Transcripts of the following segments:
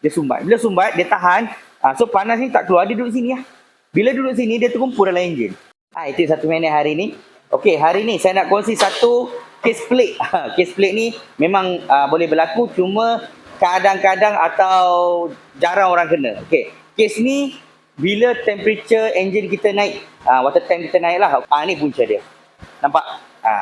dia sumbat. Bila sumbat, dia tahan. So panas ni tak keluar, dia duduk sini lah. Bila duduk sini, dia terkumpul dalam enjin. Itu satu minit hari ni. Okey, hari ni saya nak kongsi satu case plate. Case plate ni memang boleh berlaku, cuma kadang-kadang atau jarang orang kena. Okey, case ni bila temperature enjin kita naik, water tank kita naik lah. Ni punca dia. Nampak?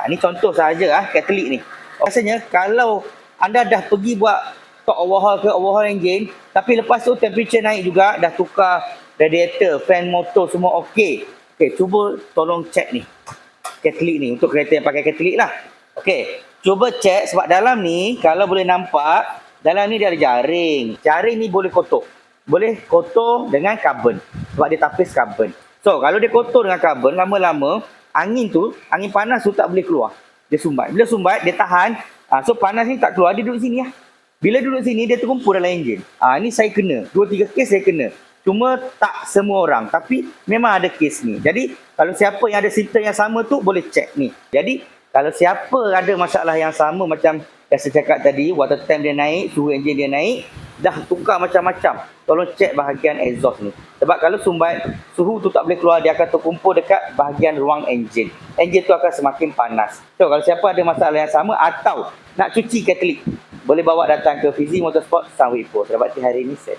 Ni contoh sahaja catalytic ni. Rasanya kalau anda dah pergi buat top overhaul ke overhaul enjin, tapi lepas tu temperature naik juga, dah tukar radiator, fan motor semua okey. Okey, cuba tolong check ni. Catalytic ni untuk kereta yang pakai catalytic lah. Okey, cuba check sebab dalam ni kalau boleh nampak, dalam ni dia ada jaring. Jaring ni boleh kotor. Boleh kotor dengan karbon sebab dia tapis karbon. So, kalau dia kotor dengan karbon, lama-lama angin panas tu tak boleh keluar. Dia sumbat. Bila sumbat, dia tahan. So, panas ni tak keluar, dia duduk sini lah. Bila duduk sini, dia terkumpul dalam enjin. Ni saya kena. 2-3 kes saya kena. Cuma tak semua orang. Tapi memang ada kes ni. Jadi, kalau siapa yang ada simptom yang sama tu, boleh check ni. Jadi, kalau siapa ada masalah yang sama macam yang saya cakap tadi, water tank dia naik, suhu enjin dia naik, dah tukar macam-macam, tolong check bahagian exhaust ni. Sebab kalau sumbat, suhu tu tak boleh keluar, dia akan terkumpul dekat bahagian ruang enjin. Enjin tu akan semakin panas. So, kalau siapa ada masalah yang sama atau nak cuci catalytic, boleh bawa datang ke Fizi Motorsport Sunway Post. Selamat hari ini, set.